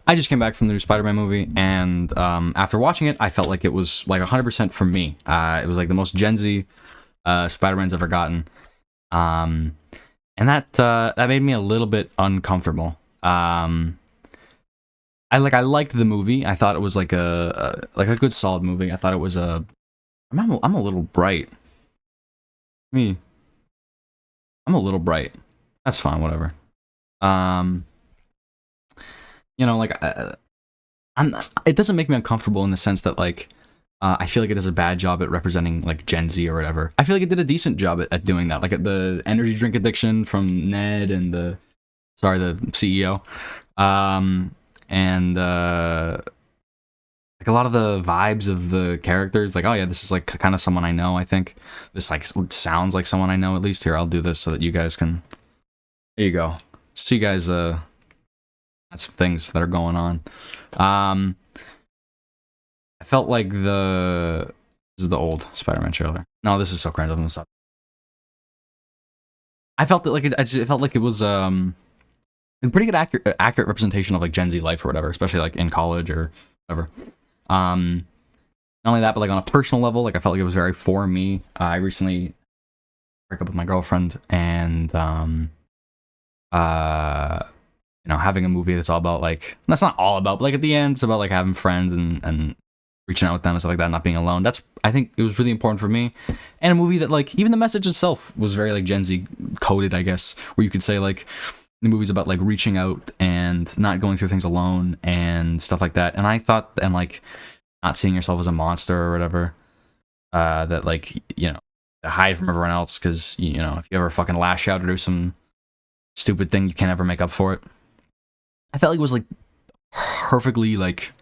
I just came back from the new Spider-Man movie, and after watching it, I felt like it was like 100% for me. It was like the most Gen Z Spider-Man's ever gotten, and that made me a little bit uncomfortable. I liked the movie. I thought it was like a good solid movie. I thought it was I'm a little bright. Me, I'm a little bright. That's fine. Whatever. Um, like it doesn't make me uncomfortable in the sense that like I feel like it does a bad job at representing like Gen Z or whatever. I feel like it did a decent job at doing that, like at the energy drink addiction from Ned and the CEO, and like a lot of the vibes of the characters, like, oh yeah, this is like kind of someone I know. I think this like sounds like someone I know at least. Here, I'll do this so that you guys can. There you go. So you guys, that's things that are going on. I felt like this is the old Spider-Man trailer. No, this is so cringe. I'm gonna stop. I felt that like it felt like it was a pretty good accurate representation of like Gen Z life or whatever, especially like in college or whatever. Not only that, but like on a personal level, like I felt like it was very for me. I recently broke up with my girlfriend, and having a movie that's all about like, that's not all about, but like at the end it's about like having friends and reaching out with them and stuff like that, not being alone. I think it was really important for me. And a movie that like, even the message itself was very like Gen Z coded, I guess, where you could say like the movie's about like reaching out and not going through things alone and stuff like that. And I thought, and like not seeing yourself as a monster or whatever, that like, hide from everyone else because, if you ever fucking lash out or do some stupid thing, you can't ever make up for it. I felt like it was like perfectly like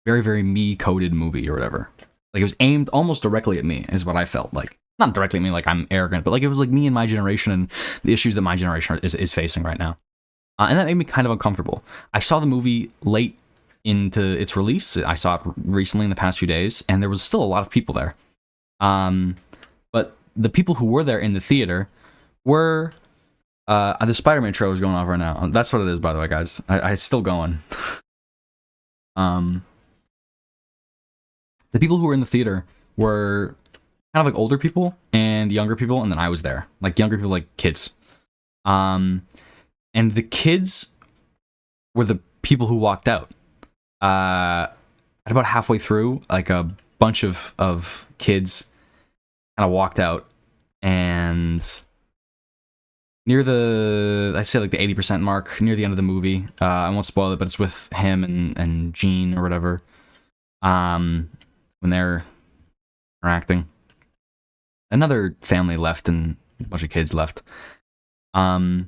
very, very me coded movie or whatever. Like it was aimed almost directly at me is what I felt like. Not directly at me like I'm arrogant, but like it was like me and my generation and the issues that my generation is facing right now. And that made me kind of uncomfortable. I saw the movie late into its release. I saw it recently in the past few days, and there was still a lot of people there. But the people who were there in the theater were the Spider-Man trailer is going off right now. That's what it is, by the way, guys. It's still going. The people who were in the theater were kind of like older people and younger people, and then I was there. Like younger people, like kids. And the kids were the people who walked out. At about halfway through, like a bunch of kids kind of walked out, and near I say like the 80% mark, near the end of the movie, I won't spoil it, but it's with him and Jean or whatever, when they're interacting. Another family left and a bunch of kids left. And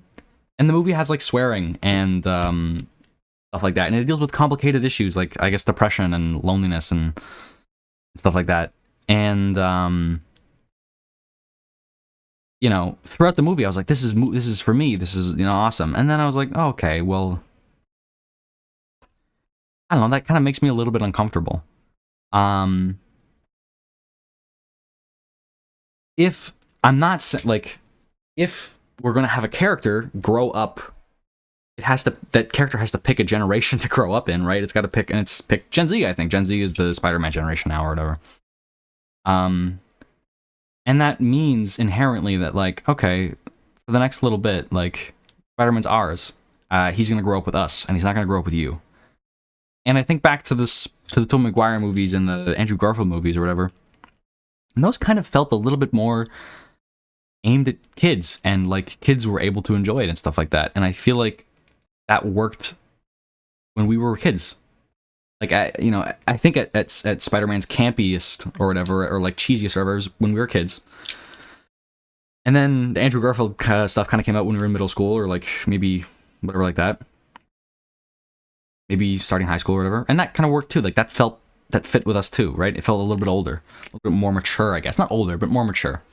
the movie has like swearing and stuff like that, and it deals with complicated issues like, I guess, depression and loneliness and stuff like that. And throughout the movie, I was like, this is for me. This is awesome. And then I was like, oh, okay, well, I don't know. That kind of makes me a little bit uncomfortable. If I'm not like, if we're gonna have a character grow up, that character has to pick a generation to grow up in, right? It's got to pick, and it's picked Gen Z. I think Gen Z is the Spider-Man generation now or whatever. And that means inherently that like, okay, for the next little bit, like Spider-Man's ours. He's gonna grow up with us, and he's not gonna grow up with you. And I think back to the Tobey Maguire movies and the Andrew Garfield movies or whatever. And those kind of felt a little bit more aimed at kids, and like kids were able to enjoy it and stuff like that. And I feel like that worked when we were kids. Like I think at Spider-Man's campiest or whatever, or like cheesiest or whatever, was when we were kids. And then the Andrew Garfield stuff kind of came out when we were in middle school, or like maybe whatever like that. Maybe starting high school or whatever. And that kind of worked too. Like that fit with us too, right? It felt a little bit older, a little bit more mature, I guess. Not older, but more mature.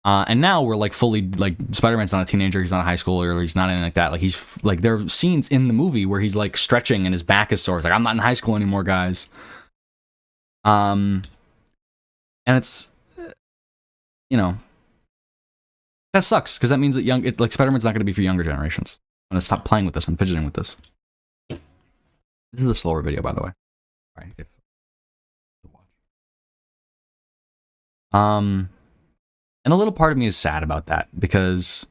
And now we're like fully, like, Spider-Man's not a teenager, he's not a high schooler, or he's not anything like that. Like he's like, there are scenes in the movie where he's like stretching and his back is sore. It's like, I'm not in high school anymore, guys. And it's, that sucks, because that means that Spider-Man's not going to be for younger generations. I'm going to stop playing with this and fidgeting with this. This is a slower video, by the way. All right. And a little part of me is sad about that because,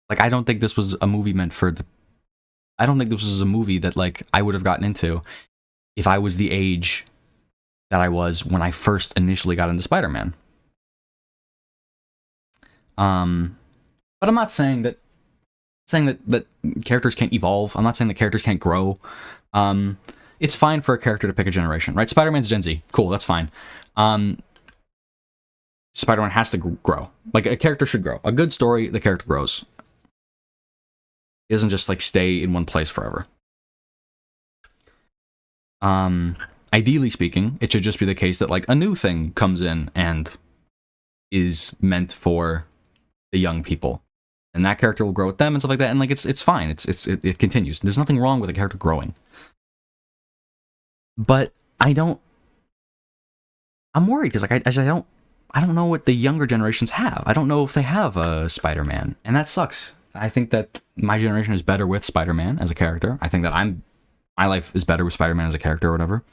like, I don't think this was a movie meant for the. I don't think this was a movie that like I would have gotten into if I was the age that I was when I first initially got into Spider-Man. But I'm not saying that characters can't evolve. I'm not saying that characters can't grow. It's fine for a character to pick a generation, right? Spider-Man's Gen Z. Cool, that's fine. Spider-Man has to grow. Like, a character should grow. A good story, the character grows. It doesn't just, like, stay in one place forever. Ideally speaking, it should just be the case that, like, a new thing comes in and is meant for the young people. And that character will grow with them and stuff like that. And, like, it's fine. It continues. There's nothing wrong with a character growing. But I'm worried because, like, I don't know what the younger generations have. I don't know if they have a Spider-Man, and that sucks. I think that my generation is better with Spider-Man as a character. I think that my life is better with Spider-Man as a character or whatever.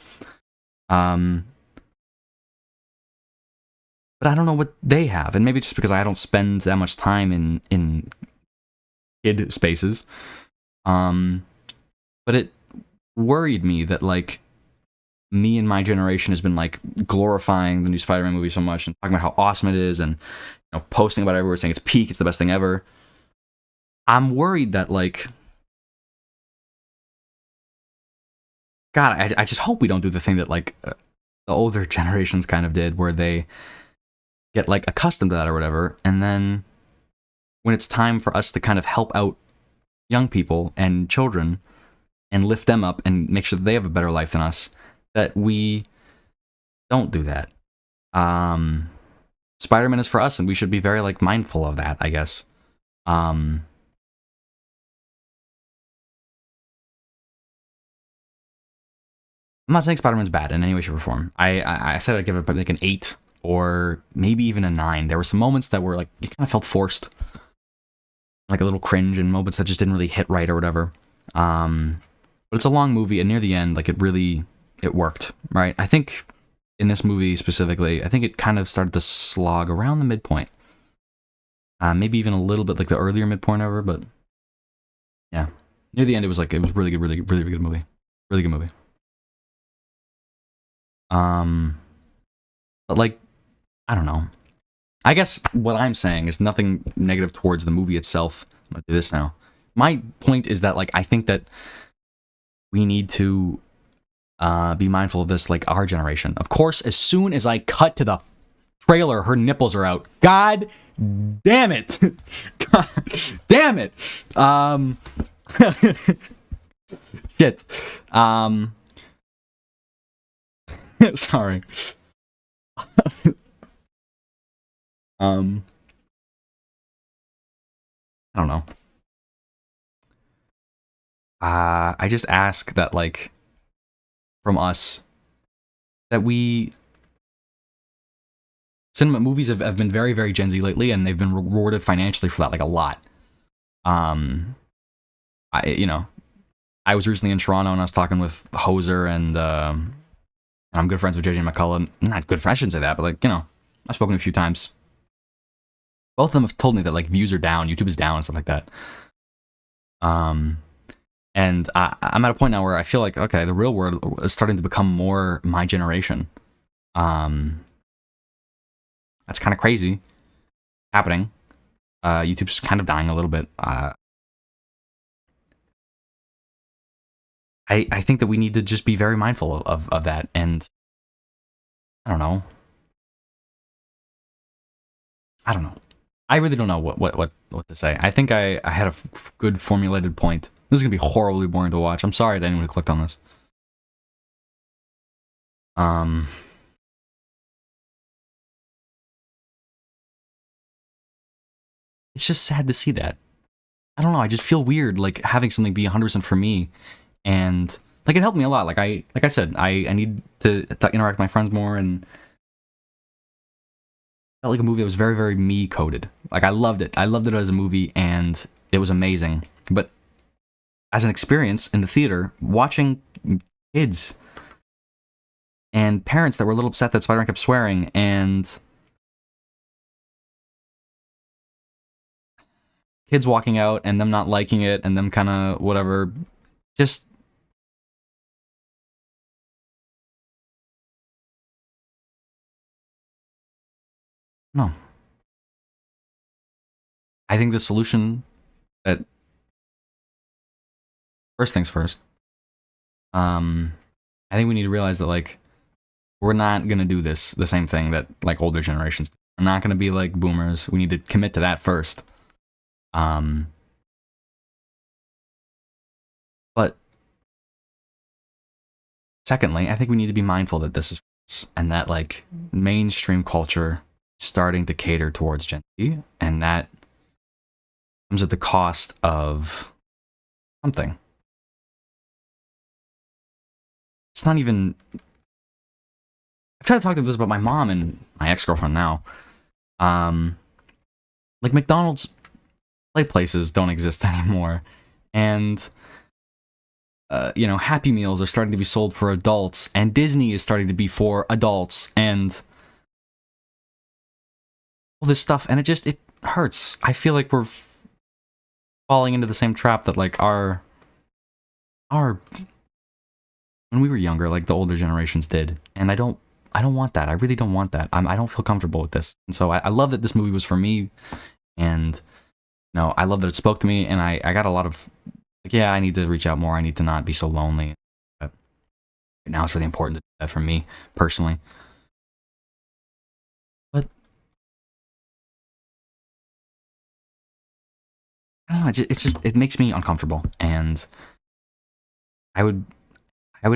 But I don't know what they have, and maybe it's just because I don't spend that much time in kid spaces. But it worried me that, like, me and my generation has been, like, glorifying the new Spider-Man movie so much and talking about how awesome it is and, you know, posting about it everywhere, saying it's peak, it's the best thing ever. I'm worried that, like, God, I just hope we don't do the thing that, like, the older generations kind of did, where they get, like, accustomed to that or whatever, and then when it's time for us to kind of help out young people and children and lift them up and make sure that they have a better life than us, that we don't do that. Spider-Man is for us, and we should be very, like, mindful of that, I guess. I'm not saying Spider-Man's bad in any way, shape, or form. I said I'd give it like an 8 or maybe even a 9. There were some moments that were, like, it kind of felt forced, like a little cringe, and moments that just didn't really hit right or whatever. But it's a long movie, and near the end, like, it worked, right? I think in this movie specifically, I think it kind of started to slog around the midpoint. Maybe even a little bit like the earlier midpoint ever, but yeah. Near the end, it was really good, really, really good movie. Really good movie. But, like, I don't know. I guess what I'm saying is nothing negative towards the movie itself. I'm gonna do this now. My point is that, like, I think that we need to be mindful of this, like, our generation. Of course, as soon as I cut to the trailer, her nipples are out. God damn it. God damn it. Shit. Sorry. I don't know. I just ask that, like, from us, that cinema movies have been very, very Gen Z lately, and they've been rewarded financially for that, like, a lot. I was recently in Toronto, and I was talking with Hoser, and I'm good friends with JJ McCullough. Not good friends, I shouldn't say that, but, like, you know, I've spoken a few times. Both of them have told me that, like, views are down, YouTube is down, and stuff like that. And I'm at a point now where I feel like, okay, the real world is starting to become more my generation. That's kind of crazy happening. YouTube's kind of dying a little bit. I think that we need to just be very mindful of that. And I don't know. I really don't know what to say. I think I had a good formulated point. This is going to be horribly boring to watch. I'm sorry to anyone who clicked on this. It's just sad to see that. I don't know. I just feel weird, like, having something be 100% for me, and, like, it helped me a lot. Like I said, I need to interact with my friends more, and it felt like a movie that was very, very me coded. Like, I loved it. I loved it as a movie, and it was amazing. But as an experience in the theater, watching kids and parents that were a little upset that Spider-Man kept swearing, and kids walking out and them not liking it and them kind of whatever. Just no. I think the solution that first things first. I think we need to realize that like we're not gonna do this the same thing that like older generations. We're not gonna be like boomers. We need to commit to that first. Um, but secondly, I think we need to be mindful that this is and that like mainstream culture is starting to cater towards Gen Z, and that comes at the cost of something. It's not even. I've tried to talk to this about my mom and my ex-girlfriend now. Like McDonald's play places don't exist anymore, and Happy Meals are starting to be sold for adults, and Disney is starting to be for adults, and all this stuff, and it hurts. I feel like we're falling into the same trap that like our when we were younger, like the older generations did, and I don't want that. I really don't want that. I don't feel comfortable with this, and so I love that this movie was for me, and I love that it spoke to me, and I got a lot of like, yeah, I need to reach out more. I need to not be so lonely. But now it's really important to do that for me personally. But I don't know. It makes me uncomfortable, and I would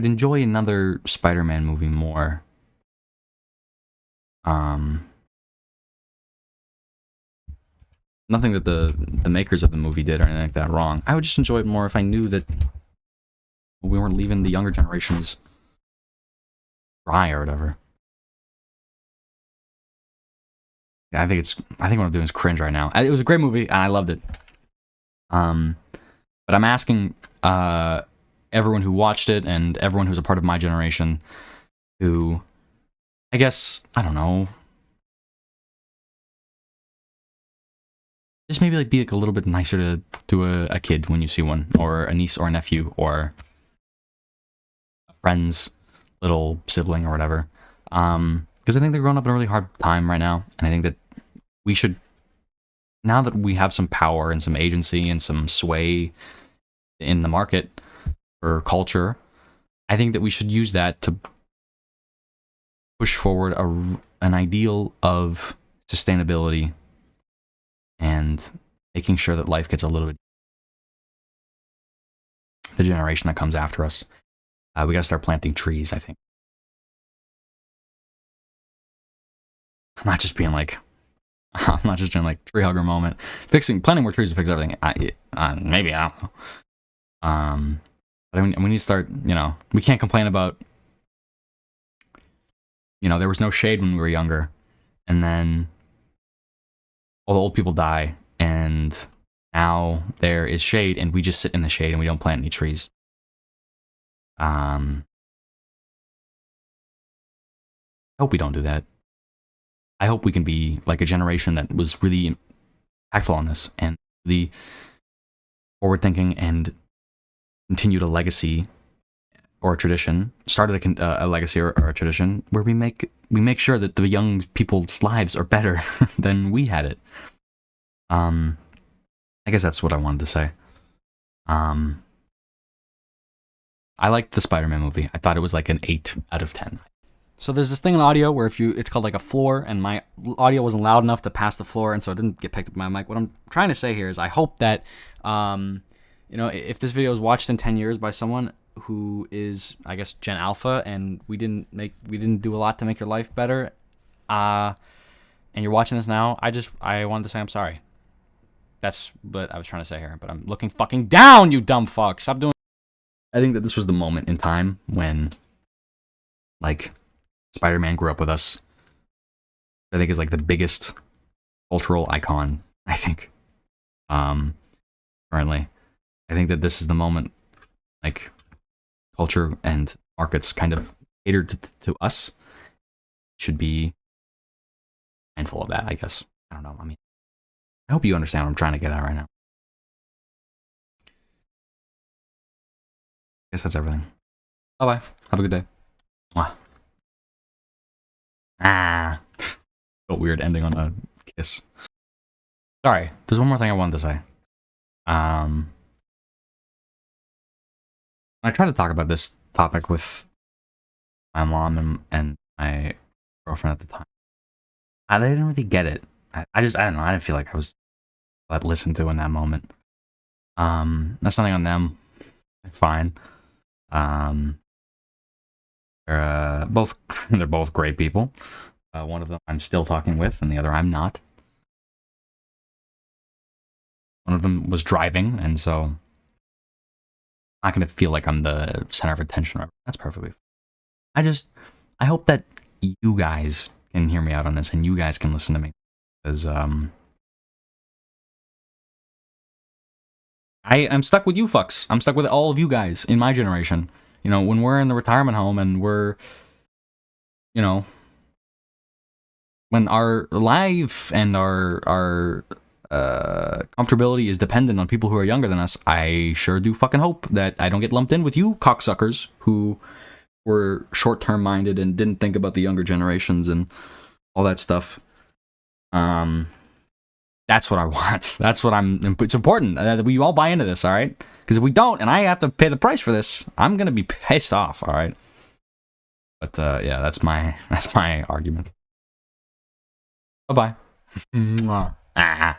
enjoy another Spider-Man movie more. Nothing that the makers of the movie did or anything like that wrong. I would just enjoy it more if I knew that we weren't leaving the younger generations dry or whatever. I think what I'm doing is cringe right now. It was a great movie and I loved it. But I'm asking everyone who watched it and everyone who's a part of my generation who, I guess, I don't know, just maybe like be like a little bit nicer to a kid when you see one, or a niece or a nephew, or a friend's little sibling or whatever. Because I think they're growing up in a really hard time right now, and I think that we should, now that we have some power and some agency and some sway in the market for culture, I think that we should use that to push forward an ideal of sustainability and making sure that life gets a little bit. The generation that comes after us, we gotta start planting trees, I think. I'm not just being like, I'm not just doing like tree hugger moment. Planting more trees to fix everything. Maybe, I don't know. But I mean, we need to start, we can't complain about, there was no shade when we were younger. And then all the old people die, and now there is shade, and we just sit in the shade and we don't plant any trees. I hope we don't do that. I hope we can be like a generation that was really impactful on this and really forward thinking and continued a legacy or a tradition, started a legacy or a tradition where we make sure that the young people's lives are better than we had it. I guess that's what I wanted to say. I liked the Spider-Man movie. I thought it was like an 8 out of 10. So there's this thing in audio where it's called like a floor, and my audio wasn't loud enough to pass the floor, and so it didn't get picked up by my mic. What I'm trying to say here is I hope that, if this video is watched in 10 years by someone who is, I guess, Gen Alpha, and we didn't do a lot to make your life better, and you're watching this now, I wanted to say I'm sorry. That's what I was trying to say here, but I'm looking fucking down, you dumb fuck. Stop doing. I think that this was the moment in time when, like, Spider-Man grew up with us. I think is like the biggest cultural icon, I think, currently. I think that this is the moment, like, culture and markets kind of catered to us. Should be mindful of that, I guess. I don't know. I mean, I hope you understand what I'm trying to get at right now. I guess that's everything. Bye bye. Have a good day. Mwah. Ah. Felt weird ending on a kiss. Sorry, there's one more thing I wanted to say. I tried to talk about this topic with my mom and my girlfriend at the time. They didn't really get it. I don't know. I didn't feel like I was listened to in that moment. That's nothing on them. They're fine. They're both they're both great people. One of them I'm still talking with, and the other I'm not. One of them was driving, and so I'm not gonna feel like I'm the center of attention. That's perfectly fine. I hope that you guys can hear me out on this, and you guys can listen to me, because I'm stuck with you fucks. I'm stuck with all of you guys in my generation. You know, when we're in the retirement home and we're, you know, when our life and our comfortability is dependent on people who are younger than us, I sure do fucking hope that I don't get lumped in with you cocksuckers who were short-term minded and didn't think about the younger generations and all that stuff. That's what I want. That's what it's important that we all buy into this, all right? Because if we don't, and I have to pay the price for this, I'm gonna be pissed off, all right? But yeah, that's my argument. Bye bye.